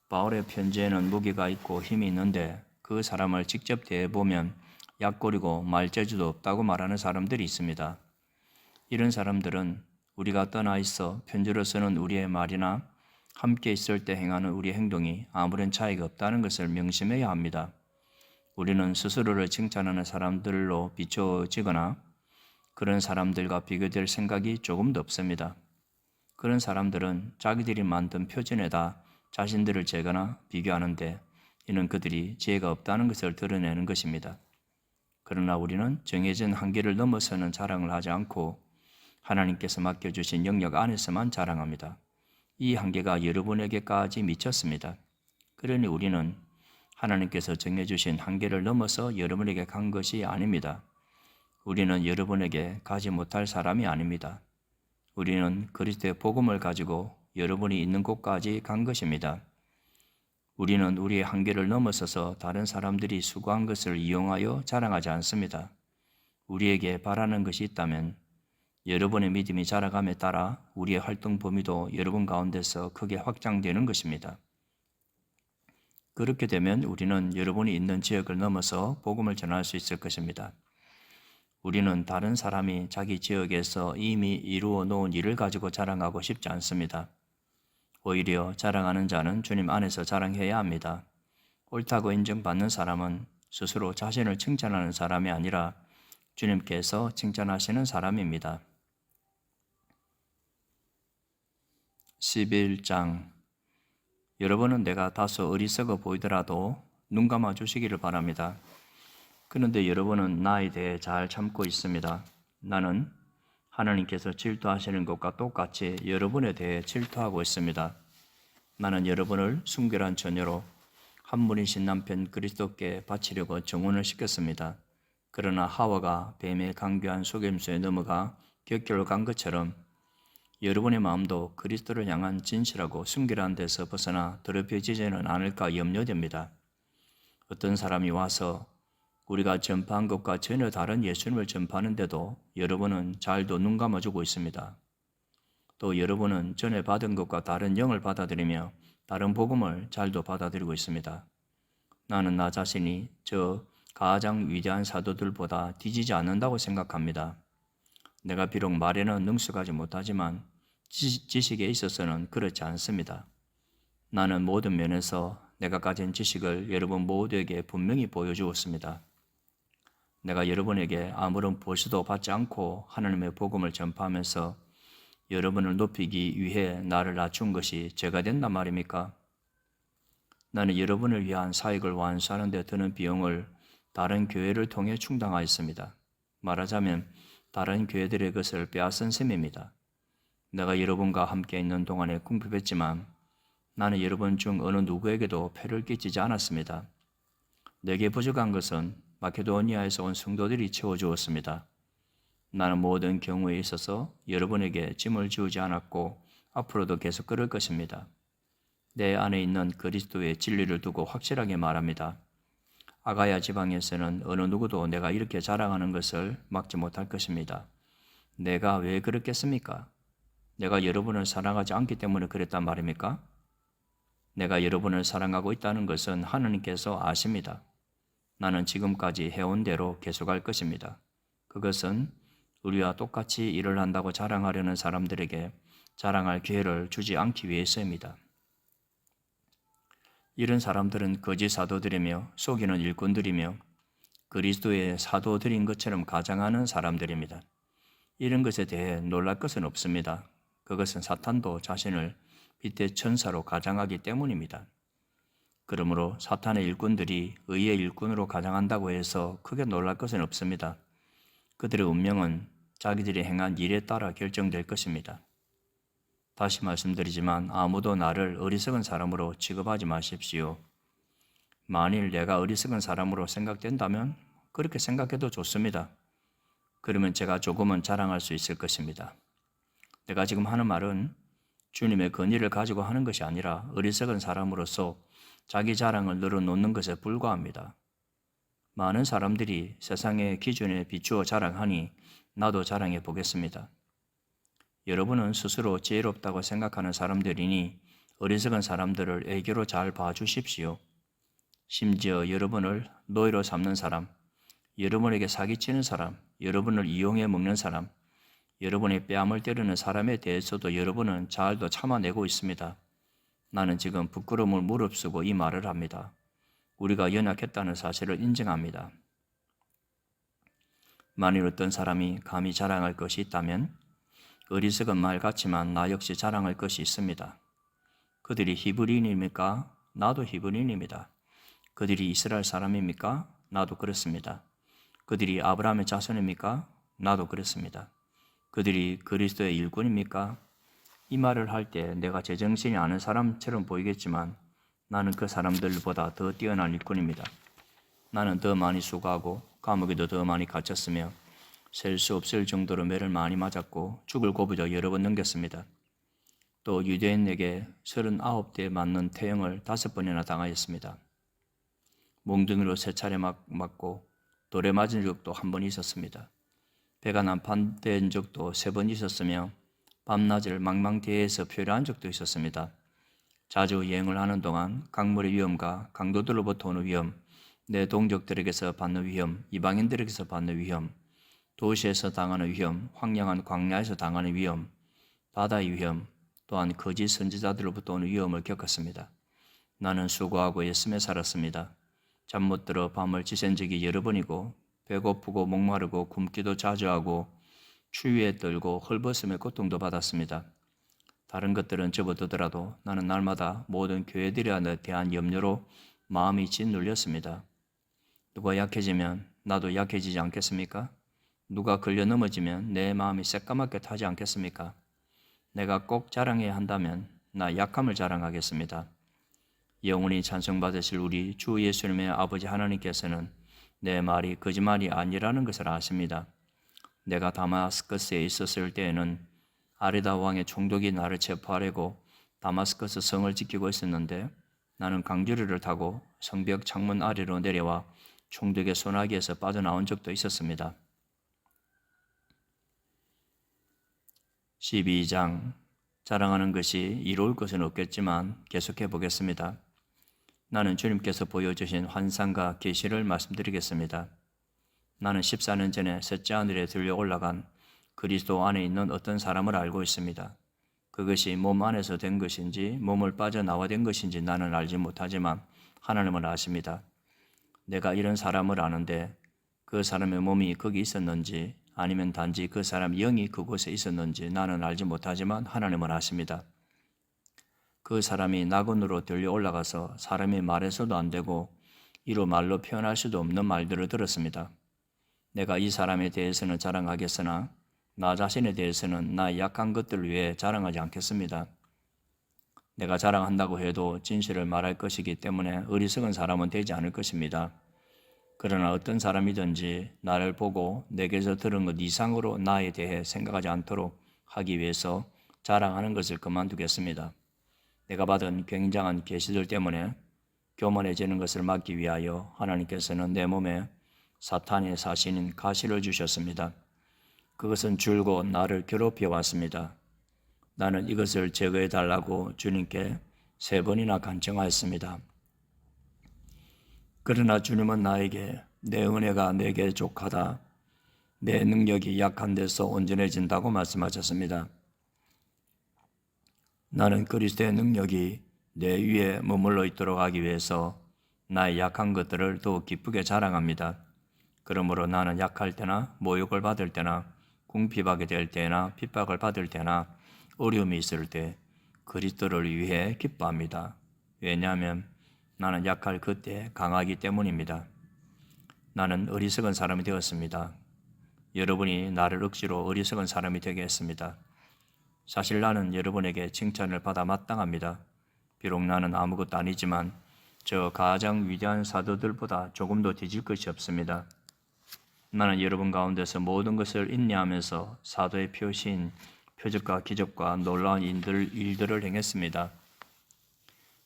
바울의 편지에는 무기가 있고 힘이 있는데 그 사람을 직접 대해보면 약골이고 말재주도 없다고 말하는 사람들이 있습니다. 이런 사람들은 우리가 떠나 있어 편지로 쓰는 우리의 말이나 함께 있을 때 행하는 우리의 행동이 아무런 차이가 없다는 것을 명심해야 합니다. 우리는 스스로를 칭찬하는 사람들로 비춰지거나 그런 사람들과 비교될 생각이 조금도 없습니다. 그런 사람들은 자기들이 만든 표준에다 자신들을 재거나 비교하는데 이는 그들이 지혜가 없다는 것을 드러내는 것입니다. 그러나 우리는 정해진 한계를 넘어서는 자랑을 하지 않고 하나님께서 맡겨주신 영역 안에서만 자랑합니다. 이 한계가 여러분에게까지 미쳤습니다. 그러니 우리는 하나님께서 정해주신 한계를 넘어서 여러분에게 간 것이 아닙니다. 우리는 여러분에게 가지 못할 사람이 아닙니다. 우리는 그리스도의 복음을 가지고 여러분이 있는 곳까지 간 것입니다. 우리는 우리의 한계를 넘어서서 다른 사람들이 수고한 것을 이용하여 자랑하지 않습니다. 우리에게 바라는 것이 있다면 여러분의 믿음이 자라감에 따라 우리의 활동 범위도 여러분 가운데서 크게 확장되는 것입니다. 그렇게 되면 우리는 여러분이 있는 지역을 넘어서 복음을 전할 수 있을 것입니다. 우리는 다른 사람이 자기 지역에서 이미 이루어 놓은 일을 가지고 자랑하고 싶지 않습니다. 오히려 자랑하는 자는 주님 안에서 자랑해야 합니다. 옳다고 인정받는 사람은 스스로 자신을 칭찬하는 사람이 아니라 주님께서 칭찬하시는 사람입니다. 11장. 여러분은 내가 다소 어리석어 보이더라도 눈 감아 주시기를 바랍니다. 그런데 여러분은 나에 대해 잘 참고 있습니다. 나는 하나님께서 질투하시는 것과 똑같이 여러분에 대해 질투하고 있습니다. 나는 여러분을 순결한 처녀로 한 분이신 남편 그리스도께 바치려고 정혼을 시켰습니다. 그러나 하와가 뱀의 강교한 속임수에 넘어가 격결로 간 것처럼 여러분의 마음도 그리스도를 향한 진실하고 순결한 데서 벗어나 더럽혀지지는 않을까 염려됩니다. 어떤 사람이 와서 우리가 전파한 것과 전혀 다른 예수님을 전파하는데도 여러분은 잘도 눈 감아주고 있습니다. 또 여러분은 전에 받은 것과 다른 영을 받아들이며 다른 복음을 잘도 받아들이고 있습니다. 나는 나 자신이 저 가장 위대한 사도들보다 뒤지지 않는다고 생각합니다. 내가 비록 말에는 능숙하지 못하지만 지식에 있어서는 그렇지 않습니다. 나는 모든 면에서 내가 가진 지식을 여러분 모두에게 분명히 보여주었습니다. 내가 여러분에게 아무런 보수도 받지 않고 하나님의 복음을 전파하면서 여러분을 높이기 위해 나를 낮춘 것이 죄가 된단 말입니까? 나는 여러분을 위한 사역을 완수하는 데 드는 비용을 다른 교회를 통해 충당하였습니다. 말하자면 다른 교회들의 것을 빼앗은 셈입니다. 내가 여러분과 함께 있는 동안에 궁핍했지만 나는 여러분 중 어느 누구에게도 폐를 끼치지 않았습니다. 내게 부족한 것은 마케도니아에서 온 성도들이 채워주었습니다. 나는 모든 경우에 있어서 여러분에게 짐을 지우지 않았고 앞으로도 계속 그럴 것입니다. 내 안에 있는 그리스도의 진리를 두고 확실하게 말합니다. 아가야 지방에서는 어느 누구도 내가 이렇게 자랑하는 것을 막지 못할 것입니다. 내가 왜 그렇겠습니까? 내가 여러분을 사랑하지 않기 때문에 그랬단 말입니까? 내가 여러분을 사랑하고 있다는 것은 하나님께서 아십니다. 나는 지금까지 해온 대로 계속할 것입니다. 그것은 우리와 똑같이 일을 한다고 자랑하려는 사람들에게 자랑할 기회를 주지 않기 위해서입니다. 이런 사람들은 거짓 사도들이며 속이는 일꾼들이며 그리스도의 사도들인 것처럼 가장하는 사람들입니다. 이런 것에 대해 놀랄 것은 없습니다. 그것은 사탄도 자신을 빛의 천사로 가장하기 때문입니다. 그러므로 사탄의 일꾼들이 의의 일꾼으로 가장한다고 해서 크게 놀랄 것은 없습니다. 그들의 운명은 자기들이 행한 일에 따라 결정될 것입니다. 다시 말씀드리지만 아무도 나를 어리석은 사람으로 취급하지 마십시오. 만일 내가 어리석은 사람으로 생각된다면 그렇게 생각해도 좋습니다. 그러면 제가 조금은 자랑할 수 있을 것입니다. 내가 지금 하는 말은 주님의 권위를 가지고 하는 것이 아니라 어리석은 사람으로서 자기 자랑을 늘어놓는 것에 불과합니다. 많은 사람들이 세상의 기준에 비추어 자랑하니 나도 자랑해 보겠습니다. 여러분은 스스로 지혜롭다고 생각하는 사람들이니 어리석은 사람들을 애교로 잘 봐주십시오. 심지어 여러분을 노예로 삼는 사람, 여러분에게 사기치는 사람, 여러분을 이용해 먹는 사람, 여러분의 뺨을 때리는 사람에 대해서도 여러분은 잘도 참아내고 있습니다. 나는 지금 부끄러움을 무릅쓰고 이 말을 합니다. 우리가 연약했다는 사실을 인정합니다. 만일 어떤 사람이 감히 자랑할 것이 있다면 어리석은 말 같지만 나 역시 자랑할 것이 있습니다. 그들이 히브리인입니까? 나도 히브리인입니다. 그들이 이스라엘 사람입니까? 나도 그렇습니다. 그들이 아브라함의 자손입니까? 나도 그렇습니다. 그들이 그리스도의 일꾼입니까? 이 말을 할 때 내가 제정신이 아는 사람처럼 보이겠지만 나는 그 사람들보다 더 뛰어난 일꾼입니다. 나는 더 많이 수고하고 감옥에도 더 많이 갇혔으며 셀 수 없을 정도로 매를 많이 맞았고 죽을 고비도 여러 번 넘겼습니다. 또 유대인에게 39대 맞는 태형을 5번이나 당하였습니다. 몽둥이로 3차례 맞고 돌에 맞은 적도 한 번 있었습니다. 배가 난판된 적도 3번 있었으며 밤낮을 망망대해에서 표류한 적도 있었습니다. 자주 여행을 하는 동안 강물의 위험과 강도들로부터 오는 위험, 내 동족들에게서 받는 위험, 이방인들에게서 받는 위험, 도시에서 당하는 위험, 황량한 광야에서 당하는 위험, 바다의 위험, 또한 거짓 선지자들로부터 오는 위험을 겪었습니다. 나는 수고하고 애쓰며 살았습니다. 잠 못 들어 밤을 지샌 적이 여러 번이고 배고프고 목마르고 굶기도 자주 하고 추위에 떨고 헐벗음의 고통도 받았습니다. 다른 것들은 접어두더라도 나는 날마다 모든 교회들에 대한 염려로 마음이 짓눌렸습니다. 누가 약해지면 나도 약해지지 않겠습니까? 누가 걸려 넘어지면 내 마음이 새까맣게 타지 않겠습니까? 내가 꼭 자랑해야 한다면 나 약함을 자랑하겠습니다. 영원히 찬송받으실 우리 주 예수님의 아버지 하나님께서는 내 말이 거짓말이 아니라는 것을 아십니다. 내가 다마스커스에 있었을 때에는 아레다 왕의 총독이 나를 체포하려고 다마스커스 성을 지키고 있었는데 나는 강주리를 타고 성벽 창문 아래로 내려와 총독의 소나기에서 빠져나온 적도 있었습니다. 12장 자랑하는 것이 이로울 것은 없겠지만 계속해 보겠습니다. 나는 주님께서 보여주신 환상과 계시를 말씀드리겠습니다. 나는 14년 전에 셋째 하늘에 들려 올라간 그리스도 안에 있는 어떤 사람을 알고 있습니다. 그것이 몸 안에서 된 것인지 몸을 빠져나와 된 것인지 나는 알지 못하지만 하나님은 아십니다. 내가 이런 사람을 아는데 그 사람의 몸이 거기 있었는지 아니면 단지 그 사람 영이 그곳에 있었는지 나는 알지 못하지만 하나님은 아십니다. 그 사람이 낙원으로 들려 올라가서 사람이 말해서도 안 되고 이로 말로 표현할 수도 없는 말들을 들었습니다. 내가 이 사람에 대해서는 자랑하겠으나 나 자신에 대해서는 나의 약한 것들을 위해 자랑하지 않겠습니다. 내가 자랑한다고 해도 진실을 말할 것이기 때문에 어리석은 사람은 되지 않을 것입니다. 그러나 어떤 사람이든지 나를 보고 내게서 들은 것 이상으로 나에 대해 생각하지 않도록 하기 위해서 자랑하는 것을 그만두겠습니다. 내가 받은 굉장한 계시들 때문에 교만해지는 것을 막기 위하여 하나님께서는 내 몸에 사탄의 사신인 가시를 주셨습니다. 그것은 줄곧 나를 괴롭혀 왔습니다. 나는 이것을 제거해 달라고 주님께 3번이나 간청하였습니다. 그러나 주님은 나에게 내 은혜가 내게 족하다, 내 능력이 약한 데서 온전해진다고 말씀하셨습니다. 나는 그리스도의 능력이 내 위에 머물러 있도록 하기 위해서 나의 약한 것들을 더욱 기쁘게 자랑합니다. 그러므로 나는 약할 때나 모욕을 받을 때나 궁핍하게 될 때나 핍박을 받을 때나 어려움이 있을 때 그리스도를 위해 기뻐합니다. 왜냐하면 나는 약할 그때 강하기 때문입니다. 나는 어리석은 사람이 되었습니다. 여러분이 나를 억지로 어리석은 사람이 되게 했습니다. 사실 나는 여러분에게 칭찬을 받아 마땅합니다. 비록 나는 아무것도 아니지만 저 가장 위대한 사도들보다 조금도 뒤질 것이 없습니다. 나는 여러분 가운데서 모든 것을 인내하면서 사도의 표시인 표적과 기적과 놀라운 일들을 행했습니다.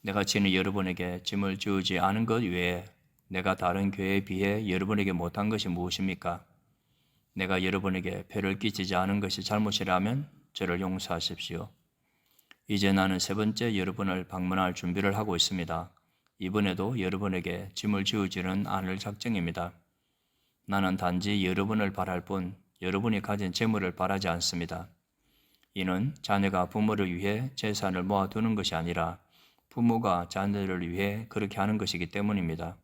내가 친히 여러분에게 짐을 지우지 않은 것 외에 내가 다른 교회에 비해 여러분에게 못한 것이 무엇입니까? 내가 여러분에게 배를 끼치지 않은 것이 잘못이라면 저를 용서하십시오. 이제 나는 세 번째 여러분을 방문할 준비를 하고 있습니다. 이번에도 여러분에게 짐을 지우지는 않을 작정입니다. 나는 단지 여러분을 바랄 뿐 여러분이 가진 재물을 바라지 않습니다. 이는 자녀가 부모를 위해 재산을 모아두는 것이 아니라 부모가 자녀를 위해 그렇게 하는 것이기 때문입니다.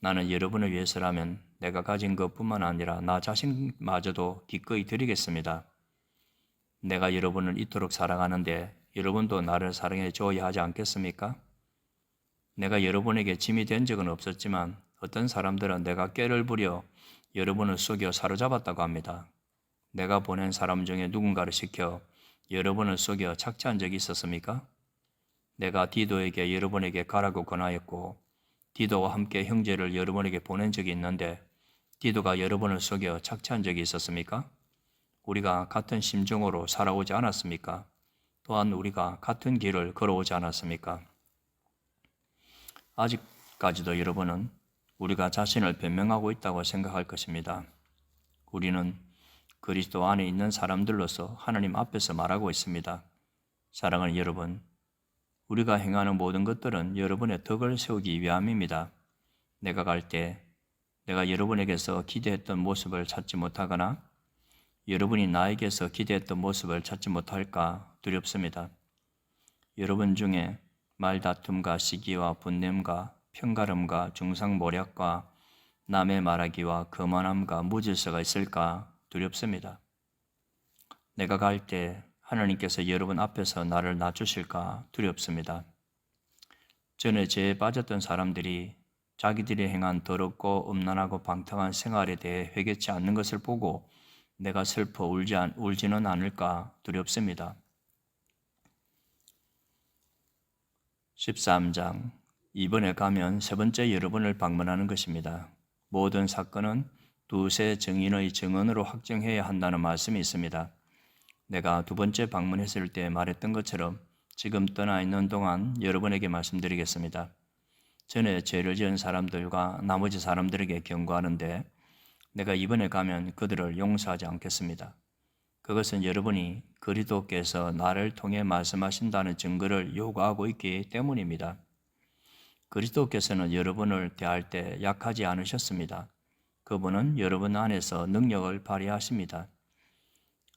나는 여러분을 위해서라면 내가 가진 것뿐만 아니라 나 자신마저도 기꺼이 드리겠습니다. 내가 여러분을 이토록 사랑하는데 여러분도 나를 사랑해 줘야 하지 않겠습니까? 내가 여러분에게 짐이 된 적은 없었지만 어떤 사람들은 내가 꾀를 부려 여러분을 속여 사로잡았다고 합니다. 내가 보낸 사람 중에 누군가를 시켜 여러분을 속여 착취한 적이 있었습니까? 내가 디도에게 여러분에게 가라고 권하였고 디도와 함께 형제를 여러분에게 보낸 적이 있는데 디도가 여러분을 속여 착취한 적이 있었습니까? 우리가 같은 심정으로 살아오지 않았습니까? 또한 우리가 같은 길을 걸어오지 않았습니까? 아직까지도 여러분은 우리가 자신을 변명하고 있다고 생각할 것입니다. 우리는 그리스도 안에 있는 사람들로서 하나님 앞에서 말하고 있습니다. 사랑하는 여러분, 우리가 행하는 모든 것들은 여러분의 덕을 세우기 위함입니다. 내가 갈 때 내가 여러분에게서 기대했던 모습을 찾지 못하거나 여러분이 나에게서 기대했던 모습을 찾지 못할까 두렵습니다. 여러분 중에 말다툼과 시기와 분냄과 편가름과 중상모략과 남의 말하기와 거만함과 무질서가 있을까 두렵습니다. 내가 갈 때 하나님께서 여러분 앞에서 나를 낮추실까 두렵습니다. 전에 죄에 빠졌던 사람들이 자기들이 행한 더럽고 음란하고 방탕한 생활에 대해 회개치 않는 것을 보고 내가 슬퍼 울지는 않을까 두렵습니다. 13장, 이번에 가면 세 번째 여러분을 방문하는 것입니다. 모든 사건은 두세 증인의 증언으로 확정해야 한다는 말씀이 있습니다. 내가 두 번째 방문했을 때 말했던 것처럼 지금 떠나 있는 동안 여러분에게 말씀드리겠습니다. 전에 죄를 지은 사람들과 나머지 사람들에게 경고하는데 내가 이번에 가면 그들을 용서하지 않겠습니다. 그것은 여러분이 그리스도께서 나를 통해 말씀하신다는 증거를 요구하고 있기 때문입니다. 그리스도께서는 여러분을 대할 때 약하지 않으셨습니다. 그분은 여러분 안에서 능력을 발휘하십니다.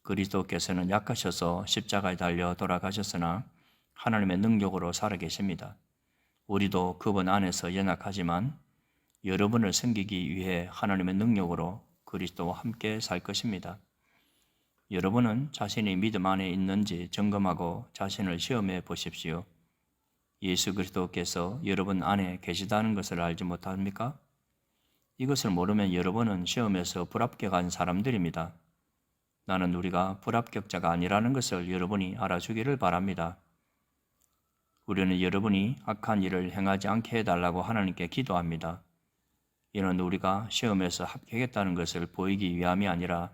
그리스도께서는 약하셔서 십자가에 달려 돌아가셨으나 하나님의 능력으로 살아계십니다. 우리도 그분 안에서 연약하지만 여러분을 섬기기 위해 하나님의 능력으로 그리스도와 함께 살 것입니다. 여러분은 자신이 믿음 안에 있는지 점검하고 자신을 시험해 보십시오. 예수 그리스도께서 여러분 안에 계시다는 것을 알지 못합니까? 이것을 모르면 여러분은 시험에서 불합격한 사람들입니다. 나는 우리가 불합격자가 아니라는 것을 여러분이 알아주기를 바랍니다. 우리는 여러분이 악한 일을 행하지 않게 해달라고 하나님께 기도합니다. 이는 우리가 시험에서 합격했다는 것을 보이기 위함이 아니라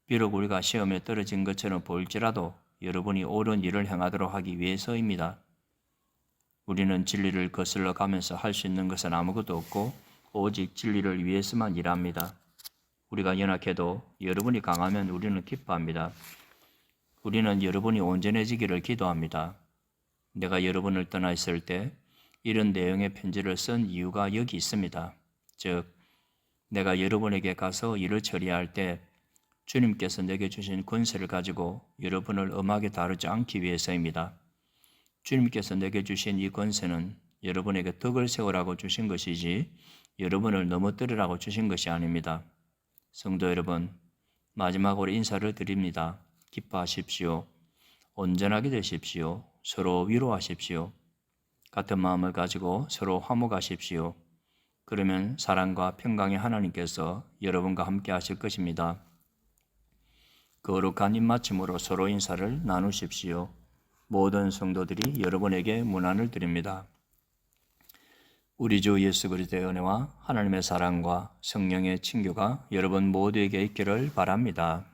비록 우리가 시험에 떨어진 것처럼 보일지라도 여러분이 옳은 일을 행하도록 하기 위해서입니다. 우리는 진리를 거슬러 가면서 할 수 있는 것은 아무것도 없고 오직 진리를 위해서만 일합니다. 우리가 연약해도 여러분이 강하면 우리는 기뻐합니다. 우리는 여러분이 온전해지기를 기도합니다. 내가 여러분을 떠나 있을 때 이런 내용의 편지를 쓴 이유가 여기 있습니다. 즉, 내가 여러분에게 가서 일을 처리할 때 주님께서 내게 주신 권세를 가지고 여러분을 엄하게 다루지 않기 위해서입니다. 주님께서 내게 주신 이 권세는 여러분에게 덕을 세우라고 주신 것이지 여러분을 넘어뜨리라고 주신 것이 아닙니다. 성도 여러분, 마지막으로 인사를 드립니다. 기뻐하십시오. 온전하게 되십시오. 서로 위로하십시오. 같은 마음을 가지고 서로 화목하십시오. 그러면 사랑과 평강의 하나님께서 여러분과 함께 하실 것입니다. 거룩한 입맞춤으로 서로 인사를 나누십시오. 모든 성도들이 여러분에게 문안을 드립니다. 우리 주 예수 그리스도의 은혜와 하나님의 사랑과 성령의 친교가 여러분 모두에게 있기를 바랍니다.